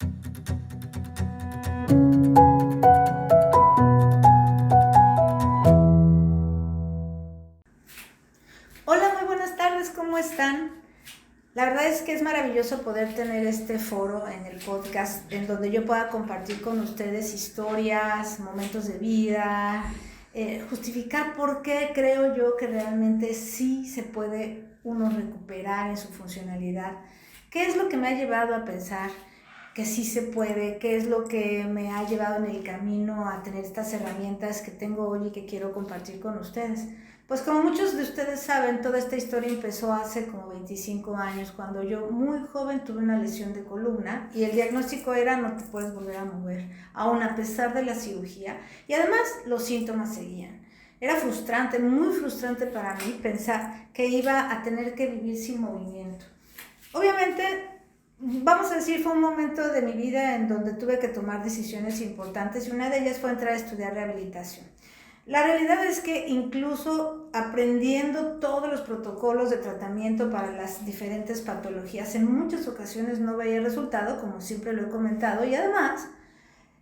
Hola, muy buenas tardes, ¿cómo están? La verdad es que es maravilloso poder tener este foro en el podcast en donde yo pueda compartir con ustedes historias, momentos de vida, justificar por qué creo yo que realmente sí se puede uno recuperar en su funcionalidad. ¿Qué es lo que me ha llevado a pensar que sí se puede? ¿Qué es lo que me ha llevado en el camino a tener estas herramientas que tengo hoy y que quiero compartir con ustedes? Pues como muchos de ustedes saben, toda esta historia empezó hace como 25 años, cuando yo muy joven tuve una lesión de columna y el diagnóstico era: no te puedes volver a mover, aún a pesar de la cirugía, y además los síntomas seguían. Era frustrante, muy frustrante para mí pensar que iba a tener que vivir sin movimiento. Obviamente, vamos a decir, fue un momento de mi vida en donde tuve que tomar decisiones importantes y una de ellas fue entrar a estudiar rehabilitación. La realidad es que incluso aprendiendo todos los protocolos de tratamiento para las diferentes patologías, en muchas ocasiones no veía resultado, como siempre lo he comentado, y además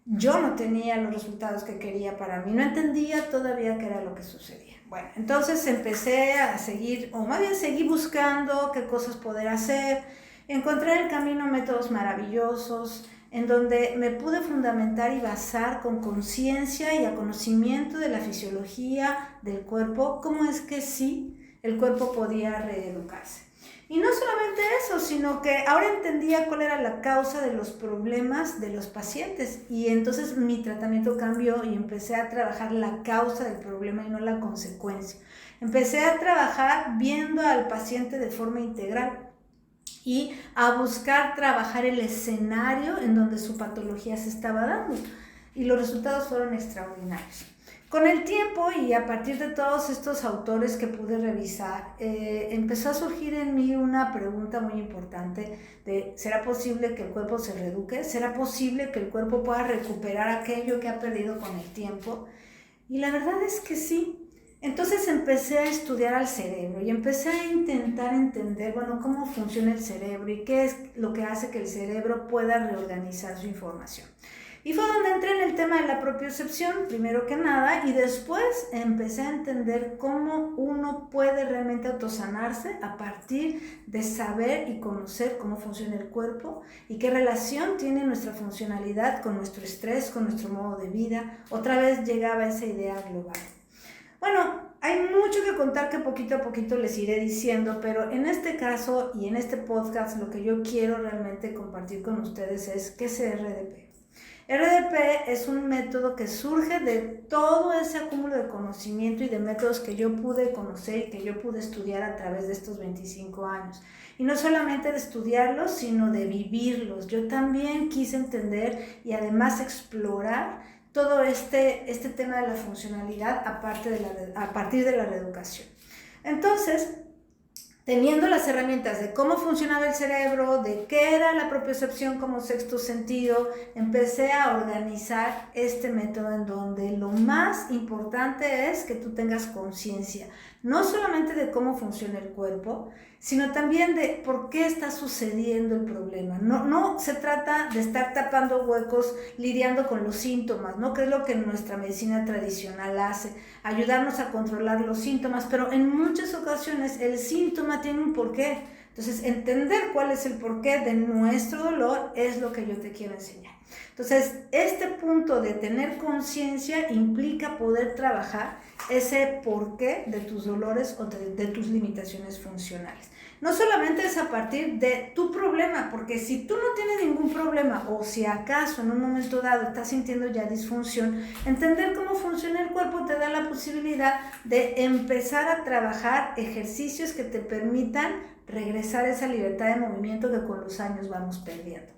yo no tenía los resultados que quería para mí, no entendía todavía qué era lo que sucedía. Bueno, entonces empecé a seguir, o más bien seguí buscando qué cosas poder hacer. Encontré en el camino métodos maravillosos en donde me pude fundamentar y basar con conciencia y a conocimiento de la fisiología del cuerpo, cómo es que sí, el cuerpo podía reeducarse. Y no solamente eso, sino que ahora entendía cuál era la causa de los problemas de los pacientes, y entonces mi tratamiento cambió y empecé a trabajar la causa del problema y no la consecuencia. Empecé a trabajar viendo al paciente de forma integral y a buscar trabajar el escenario en donde su patología se estaba dando, y los resultados fueron extraordinarios. Con el tiempo y a partir de todos estos autores que pude revisar, empezó a surgir en mí una pregunta muy importante de: ¿será posible que el cuerpo se reeduque? ¿Será posible que el cuerpo pueda recuperar aquello que ha perdido con el tiempo? Y la verdad es que sí. Entonces empecé a estudiar al cerebro y empecé a intentar entender, bueno, cómo funciona el cerebro y qué es lo que hace que el cerebro pueda reorganizar su información. Y fue donde entré en el tema de la propiocepción, primero que nada, y después empecé a entender cómo uno puede realmente autosanarse a partir de saber y conocer cómo funciona el cuerpo y qué relación tiene nuestra funcionalidad con nuestro estrés, con nuestro modo de vida. Otra vez llegaba esa idea global. Bueno, hay mucho que contar que poquito a poquito les iré diciendo, pero en este caso y en este podcast lo que yo quiero realmente compartir con ustedes es: ¿qué es RDP? RDP es un método que surge de todo ese acúmulo de conocimiento y de métodos que yo pude conocer y que yo pude estudiar a través de estos 25 años. Y no solamente de estudiarlos, sino de vivirlos. Yo también quise entender y además explorar todo este tema de la funcionalidad a partir de la reeducación. Entonces, teniendo las herramientas de cómo funcionaba el cerebro, de qué era la propiocepción como sexto sentido, empecé a organizar este método en donde lo más importante es que tú tengas conciencia, no solamente de cómo funciona el cuerpo, sino también de por qué está sucediendo el problema. No se trata de estar tapando huecos, lidiando con los síntomas, ¿no? Que es lo que nuestra medicina tradicional hace, ayudarnos a controlar los síntomas, pero en muchas ocasiones el síntoma tiene un porqué. Entonces, entender cuál es el porqué de nuestro dolor es lo que yo te quiero enseñar. Entonces, este punto de tener conciencia implica poder trabajar ese porqué de tus dolores o de tus limitaciones funcionales. No solamente es a partir de tu problema, porque si tú no tienes ningún problema o si acaso en un momento dado estás sintiendo ya disfunción, entender cómo funciona el cuerpo te da la posibilidad de empezar a trabajar ejercicios que te permitan regresar a esa libertad de movimiento que con los años vamos perdiendo.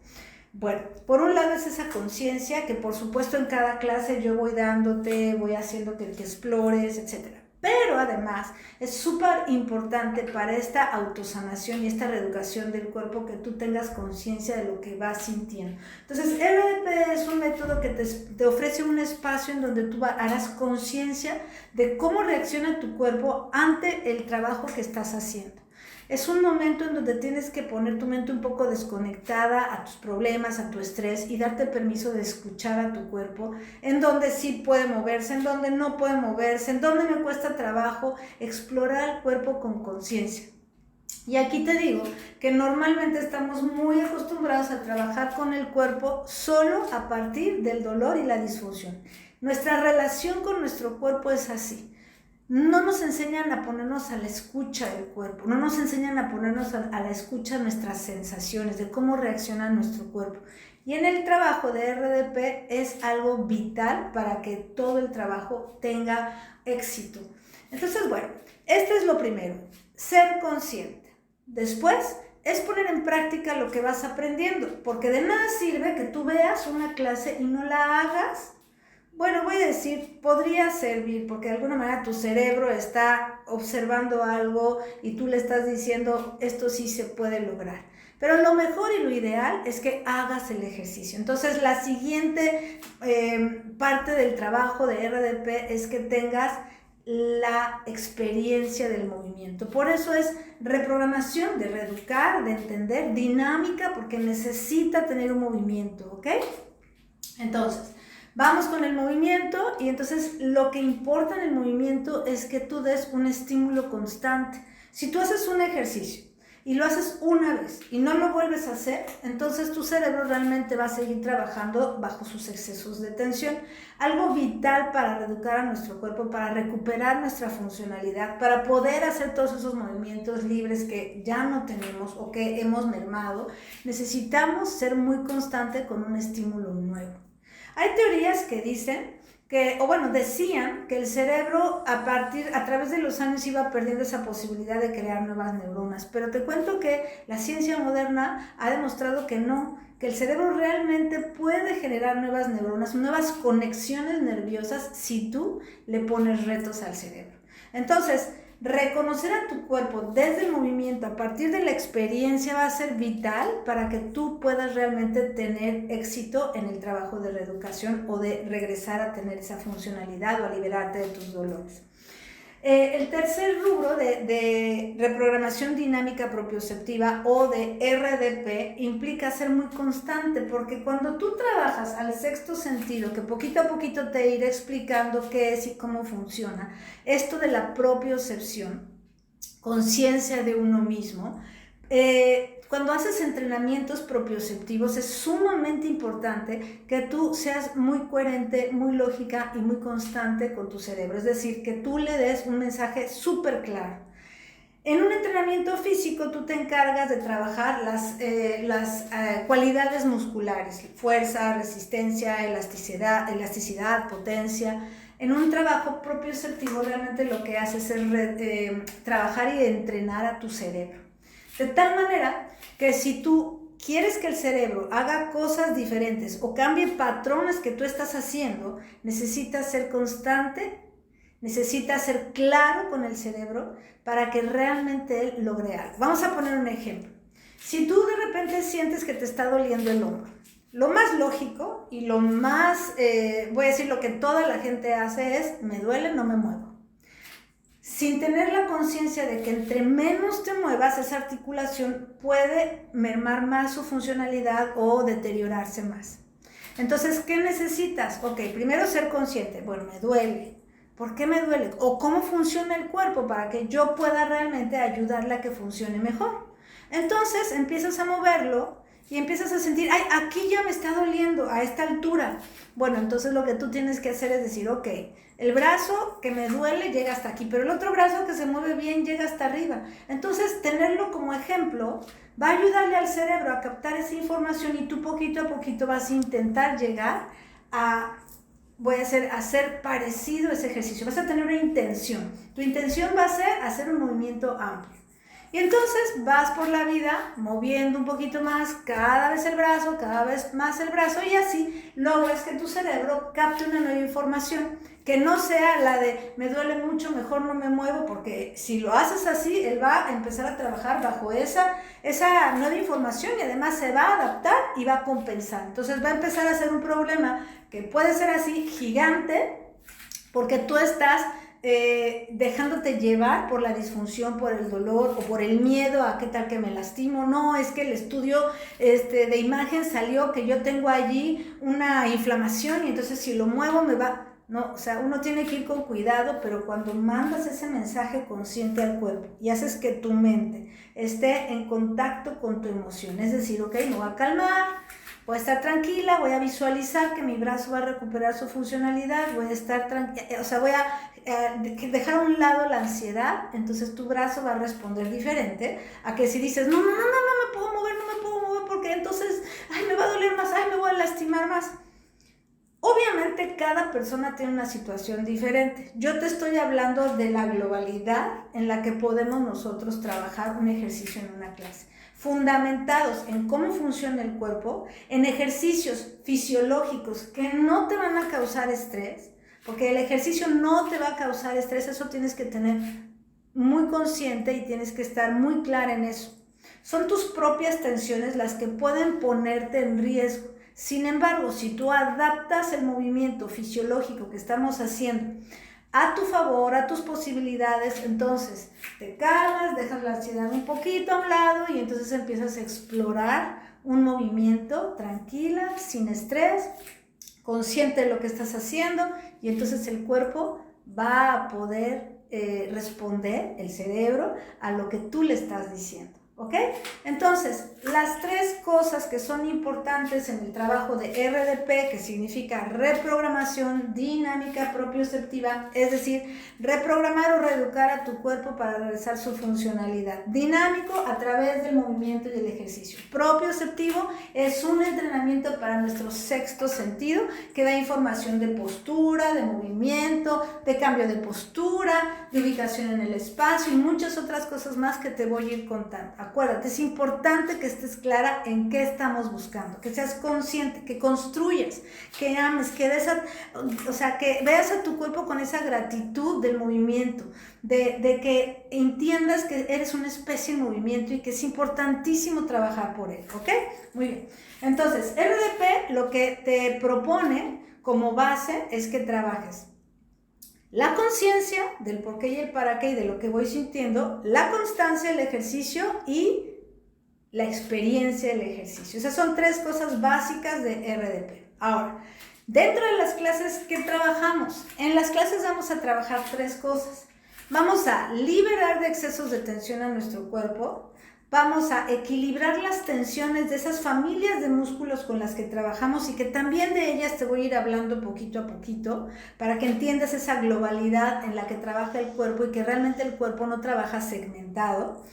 Bueno, por un lado es esa conciencia que por supuesto en cada clase yo voy dándote, voy haciendo que explores, etc. Pero además es súper importante para esta autosanación y esta reeducación del cuerpo que tú tengas conciencia de lo que vas sintiendo. Entonces, RDP es un método que te ofrece un espacio en donde tú harás conciencia de cómo reacciona tu cuerpo ante el trabajo que estás haciendo. Es un momento en donde tienes que poner tu mente un poco desconectada a tus problemas, a tu estrés y darte permiso de escuchar a tu cuerpo, en donde sí puede moverse, en donde no puede moverse, en donde me cuesta trabajo, explorar el cuerpo con conciencia. Y aquí te digo que normalmente estamos muy acostumbrados a trabajar con el cuerpo solo a partir del dolor y la disfunción. Nuestra relación con nuestro cuerpo es así. No nos enseñan a ponernos a la escucha del cuerpo, no nos enseñan a ponernos a la escucha de nuestras sensaciones, de cómo reacciona nuestro cuerpo. Y en el trabajo de RDP es algo vital para que todo el trabajo tenga éxito. Entonces, bueno, esto es lo primero, ser consciente. Después es poner en práctica lo que vas aprendiendo, porque de nada sirve que tú veas una clase y no la hagas. Bueno, voy a decir, podría servir, porque de alguna manera tu cerebro está observando algo y tú le estás diciendo, esto sí se puede lograr. Pero lo mejor y lo ideal es que hagas el ejercicio. Entonces, la siguiente parte del trabajo de RDP es que tengas la experiencia del movimiento. Por eso es reprogramación, de reeducar, de entender, dinámica, porque necesita tener un movimiento, ¿ok? Entonces, vamos con el movimiento y entonces lo que importa en el movimiento es que tú des un estímulo constante. Si tú haces un ejercicio y lo haces una vez y no lo vuelves a hacer, entonces tu cerebro realmente va a seguir trabajando bajo sus excesos de tensión. Algo vital para reeducar a nuestro cuerpo, para recuperar nuestra funcionalidad, para poder hacer todos esos movimientos libres que ya no tenemos o que hemos mermado, necesitamos ser muy constante con un estímulo nuevo. Hay teorías que dicen decían que el cerebro a través de los años iba perdiendo esa posibilidad de crear nuevas neuronas, pero te cuento que la ciencia moderna ha demostrado que no, que el cerebro realmente puede generar nuevas neuronas, nuevas conexiones nerviosas si tú le pones retos al cerebro. Entonces, reconocer a tu cuerpo desde el movimiento a partir de la experiencia va a ser vital para que tú puedas realmente tener éxito en el trabajo de reeducación o de regresar a tener esa funcionalidad o a liberarte de tus dolores. El tercer rubro de reprogramación dinámica propioceptiva o de RDP implica ser muy constante, porque cuando tú trabajas al sexto sentido, que poquito a poquito te iré explicando qué es y cómo funciona, esto de la propiocepción, conciencia de uno mismo, cuando haces entrenamientos propioceptivos es sumamente importante que tú seas muy coherente, muy lógica y muy constante con tu cerebro, es decir, que tú le des un mensaje súper claro. En un entrenamiento físico tú te encargas de trabajar las cualidades musculares, fuerza, resistencia, elasticidad, potencia. En un trabajo propioceptivo realmente lo que haces es trabajar y entrenar a tu cerebro. De tal manera que si tú quieres que el cerebro haga cosas diferentes o cambie patrones que tú estás haciendo, necesitas ser constante, necesitas ser claro con el cerebro para que realmente él logre algo. Vamos a poner un ejemplo. Si tú de repente sientes que te está doliendo el hombro, lo más lógico y lo más, voy a decir lo que toda la gente hace es, me duele, no me muevo. Sin tener la conciencia de que entre menos te muevas, esa articulación puede mermar más su funcionalidad o deteriorarse más. Entonces, ¿qué necesitas? Ok, primero ser consciente. Bueno, me duele. ¿Por qué me duele? O cómo funciona el cuerpo para que yo pueda realmente ayudarle a que funcione mejor. Entonces, empiezas a moverlo y empiezas a sentir, ay, aquí ya me está doliendo, a esta altura. Bueno, entonces lo que tú tienes que hacer es decir, ok, el brazo que me duele llega hasta aquí, pero el otro brazo que se mueve bien llega hasta arriba. Entonces, tenerlo como ejemplo va a ayudarle al cerebro a captar esa información y tú poquito a poquito vas a intentar llegar a hacer parecido ese ejercicio. Vas a tener una intención. Tu intención va a ser hacer un movimiento amplio. Y entonces vas por la vida moviendo un poquito más cada vez el brazo, cada vez más el brazo y así logras que tu cerebro capte una nueva información que no sea la de me duele mucho, mejor no me muevo, porque si lo haces así, él va a empezar a trabajar bajo esa nueva información y además se va a adaptar y va a compensar. Entonces va a empezar a ser un problema que puede ser así gigante porque tú estás dejándote llevar por la disfunción, por el dolor o por el miedo a qué tal que me lastimo. No, es que el estudio de imagen salió que yo tengo allí una inflamación y entonces si lo muevo me va... No, o sea, uno tiene que ir con cuidado, pero cuando mandas ese mensaje consciente al cuerpo y haces que tu mente esté en contacto con tu emoción, es decir, ok, me voy a calmar, voy a estar tranquila, voy a visualizar que mi brazo va a recuperar su funcionalidad, voy a estar tranquila, o sea, voy a dejar a un lado la ansiedad, entonces tu brazo va a responder diferente a que si dices, no me puedo mover porque entonces, ay, me va a doler más, ay, me voy a lastimar más. Obviamente cada persona tiene una situación diferente. Yo te estoy hablando de la globalidad en la que podemos nosotros trabajar un ejercicio en una clase, fundamentados en cómo funciona el cuerpo, en ejercicios fisiológicos que no te van a causar estrés, porque el ejercicio no te va a causar estrés, eso tienes que tener muy consciente y tienes que estar muy clara en eso. Son tus propias tensiones las que pueden ponerte en riesgo. Sin embargo, si tú adaptas el movimiento fisiológico que estamos haciendo a tu favor, a tus posibilidades, entonces te calmas, dejas la ansiedad un poquito a un lado y entonces empiezas a explorar un movimiento tranquila, sin estrés, consciente de lo que estás haciendo y entonces el cuerpo va a poder responder, el cerebro, a lo que tú le estás diciendo. ¿Ok? Entonces, las tres cosas que son importantes en el trabajo de RDP, que significa reprogramación dinámica propioceptiva, es decir, reprogramar o reeducar a tu cuerpo para regresar su funcionalidad. Dinámico a través del movimiento y el ejercicio. Propioceptivo es un entrenamiento para nuestro sexto sentido que da información de postura, de movimiento, de cambio de postura, de ubicación en el espacio y muchas otras cosas más que te voy a ir contando. Acuérdate, es importante que estés clara en qué estamos buscando, que seas consciente, que construyas, que ames, que que veas a tu cuerpo con esa gratitud del movimiento, de que entiendas que eres una especie en movimiento y que es importantísimo trabajar por él, ¿ok? Muy bien. Entonces, RDP lo que te propone como base es que trabajes la conciencia del por qué y el para qué y de lo que voy sintiendo, la constancia, el ejercicio y la experiencia del ejercicio. Esas son tres cosas básicas de RDP. Ahora, dentro de las clases, ¿qué trabajamos? En las clases vamos a trabajar tres cosas. Vamos a liberar de excesos de tensión a nuestro cuerpo. Vamos a equilibrar las tensiones de esas familias de músculos con las que trabajamos y que también de ellas te voy a ir hablando poquito a poquito para que entiendas esa globalidad en la que trabaja el cuerpo y que realmente el cuerpo no trabaja segmentado.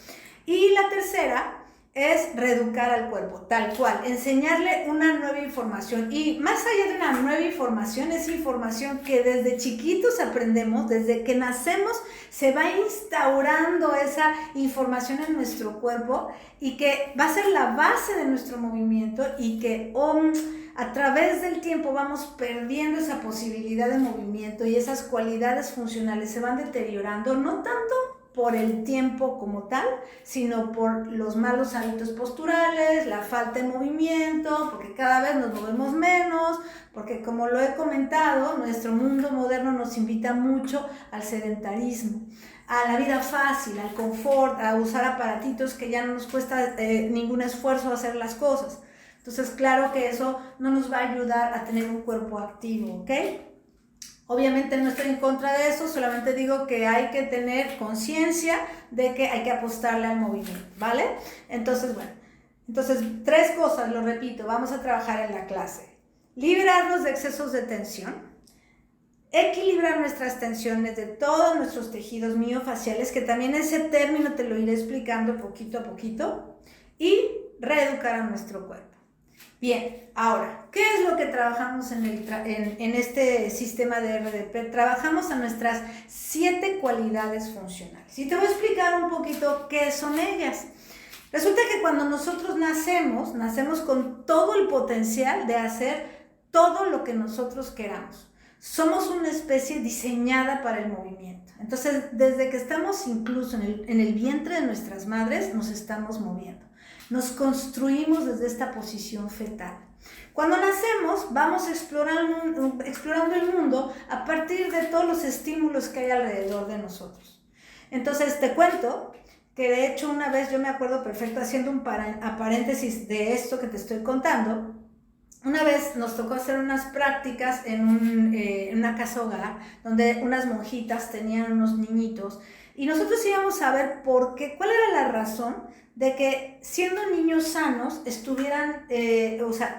Y la tercera es reeducar al cuerpo, tal cual, enseñarle una nueva información. Y más allá de una nueva información, es información que desde chiquitos aprendemos, desde que nacemos se va instaurando esa información en nuestro cuerpo y que va a ser la base de nuestro movimiento y que a través del tiempo vamos perdiendo esa posibilidad de movimiento y esas cualidades funcionales se van deteriorando, no tanto por el tiempo como tal, sino por los malos hábitos posturales, la falta de movimiento, porque cada vez nos movemos menos, porque como lo he comentado, nuestro mundo moderno nos invita mucho al sedentarismo, a la vida fácil, al confort, a usar aparatitos que ya no nos cuesta ningún esfuerzo hacer las cosas. Entonces, claro que eso no nos va a ayudar a tener un cuerpo activo, ¿ok? Obviamente no estoy en contra de eso, solamente digo que hay que tener conciencia de que hay que apostarle al movimiento, ¿vale? Entonces, bueno, tres cosas, lo repito, vamos a trabajar en la clase. Liberarnos de excesos de tensión, equilibrar nuestras tensiones de todos nuestros tejidos miofaciales, que también ese término te lo iré explicando poquito a poquito, y reeducar a nuestro cuerpo. Bien, ahora, ¿qué es lo que trabajamos en este sistema de RDP? Trabajamos a nuestras 7 cualidades funcionales. Y te voy a explicar un poquito qué son ellas. Resulta que cuando nosotros nacemos con todo el potencial de hacer todo lo que nosotros queramos. Somos una especie diseñada para el movimiento. Entonces, desde que estamos incluso en el vientre de nuestras madres, nos estamos moviendo. Nos construimos desde esta posición fetal. Cuando nacemos, vamos explorando el mundo a partir de todos los estímulos que hay alrededor de nosotros. Entonces, te cuento que de hecho una vez yo me acuerdo perfecto, haciendo un paréntesis de esto que te estoy contando, una vez nos tocó hacer unas prácticas en una casa hogar, donde unas monjitas tenían unos niñitos, y nosotros íbamos a ver cuál era la razón de que siendo niños sanos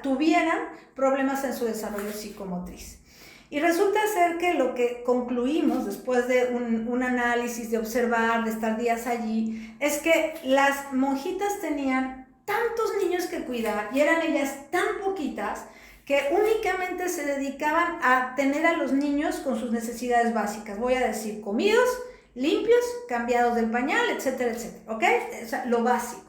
tuvieran problemas en su desarrollo psicomotriz. Y resulta ser que lo que concluimos después de un análisis, de observar, de estar días allí, es que las monjitas tenían tantos niños que cuidar y eran ellas tan poquitas que únicamente se dedicaban a tener a los niños con sus necesidades básicas. Voy a decir, comidos, limpios, cambiados del pañal, etcétera, etcétera, ¿ok? O sea, lo básico.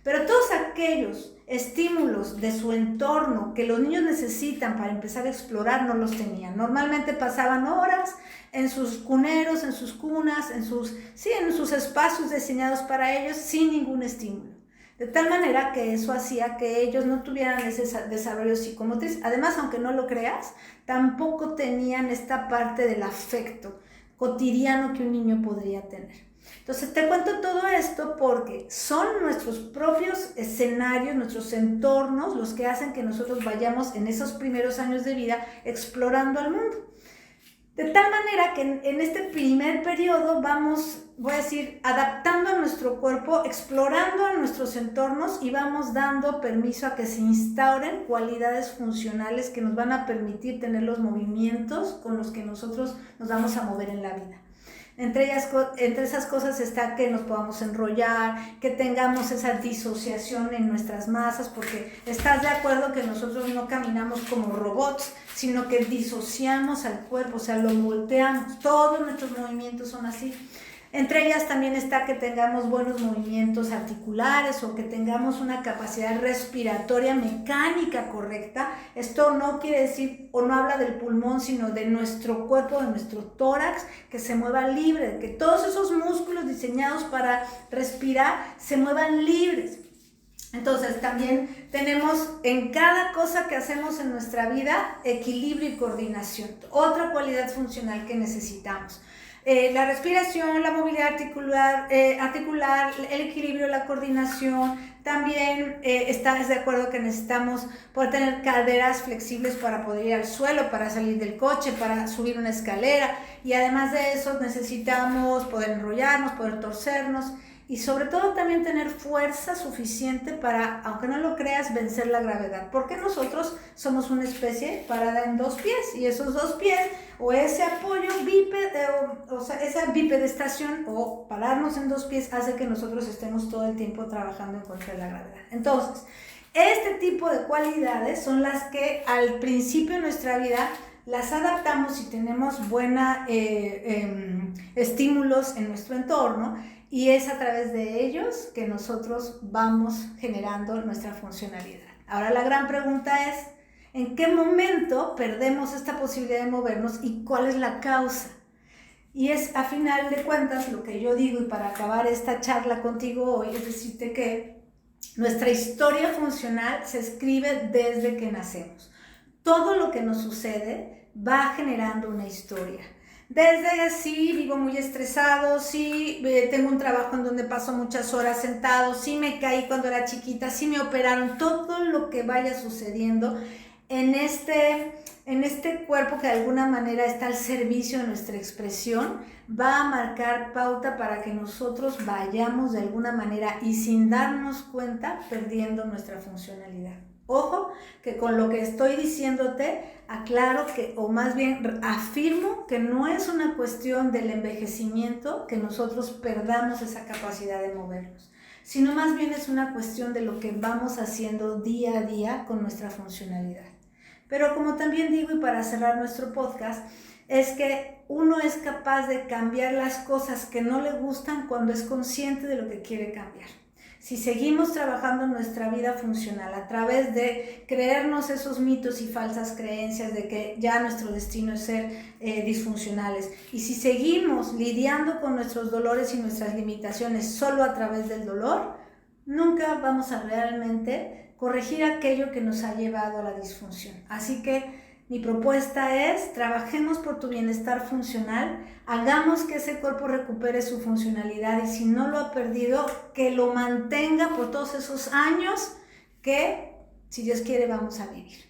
Pero todos aquellos estímulos de su entorno que los niños necesitan para empezar a explorar no los tenían. Normalmente pasaban horas en sus cuneros, en sus cunas, en sus espacios diseñados para ellos sin ningún estímulo. De tal manera que eso hacía que ellos no tuvieran ese desarrollo psicomotriz. Además, aunque no lo creas, tampoco tenían esta parte del afecto cotidiano que un niño podría tener. Entonces te cuento todo esto porque son nuestros propios escenarios, nuestros entornos, los que hacen que nosotros vayamos en esos primeros años de vida explorando el mundo. De tal manera que en este primer periodo vamos, voy a decir, adaptando a nuestro cuerpo, explorando a nuestros entornos y vamos dando permiso a que se instauren cualidades funcionales que nos van a permitir tener los movimientos con los que nosotros nos vamos a mover en la vida. Entre esas cosas está que nos podamos enrollar, que tengamos esa disociación en nuestras masas, porque estás de acuerdo que nosotros no caminamos como robots, sino que disociamos al cuerpo, o sea, lo volteamos, todos nuestros movimientos son así. Entre ellas también está que tengamos buenos movimientos articulares o que tengamos una capacidad respiratoria mecánica correcta. Esto no quiere decir o no habla del pulmón, sino de nuestro cuerpo, de nuestro tórax, que se mueva libre, que todos esos músculos diseñados para respirar se muevan libres. Entonces también tenemos en cada cosa que hacemos en nuestra vida equilibrio y coordinación, otra cualidad funcional que necesitamos. La respiración, la movilidad articular, el equilibrio, la coordinación. También estás de acuerdo que necesitamos poder tener caderas flexibles para poder ir al suelo, para salir del coche, para subir una escalera. Y además de eso necesitamos poder enrollarnos, poder torcernos. Y sobre todo también tener fuerza suficiente para, aunque no lo creas, vencer la gravedad. Porque nosotros somos una especie parada en dos pies. Y esos dos pies, o ese apoyo o sea, esa bipedestación o pararnos en dos pies hace que nosotros estemos todo el tiempo trabajando en contra de la gravedad. Entonces, este tipo de cualidades son las que al principio de nuestra vida las adaptamos y tenemos buenos estímulos en nuestro entorno. Y es a través de ellos que nosotros vamos generando nuestra funcionalidad. Ahora la gran pregunta es, ¿en qué momento perdemos esta posibilidad de movernos y cuál es la causa? Y es a final de cuentas lo que yo digo, y para acabar esta charla contigo hoy, es decirte que nuestra historia funcional se escribe desde que nacemos. Todo lo que nos sucede va generando una historia. Desde sí vivo muy estresado, sí tengo un trabajo en donde paso muchas horas sentado, sí me caí cuando era chiquita, sí me operaron, todo lo que vaya sucediendo en este cuerpo que de alguna manera está al servicio de nuestra expresión, va a marcar pauta para que nosotros vayamos de alguna manera y sin darnos cuenta perdiendo nuestra funcionalidad. Ojo, que con lo que estoy diciéndote, aclaro que, o más bien afirmo que no es una cuestión del envejecimiento que nosotros perdamos esa capacidad de movernos, sino más bien es una cuestión de lo que vamos haciendo día a día con nuestra funcionalidad. Pero como también digo, y para cerrar nuestro podcast, es que uno es capaz de cambiar las cosas que no le gustan cuando es consciente de lo que quiere cambiar. Si seguimos trabajando en nuestra vida funcional a través de creernos esos mitos y falsas creencias de que ya nuestro destino es ser disfuncionales, y si seguimos lidiando con nuestros dolores y nuestras limitaciones solo a través del dolor, nunca vamos a realmente corregir aquello que nos ha llevado a la disfunción. Así que mi propuesta es, trabajemos por tu bienestar funcional, hagamos que ese cuerpo recupere su funcionalidad y si no lo ha perdido, que lo mantenga por todos esos años que, si Dios quiere, vamos a vivir.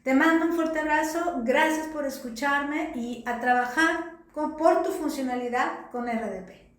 Te mando un fuerte abrazo, gracias por escucharme y a trabajar por tu funcionalidad con RDP.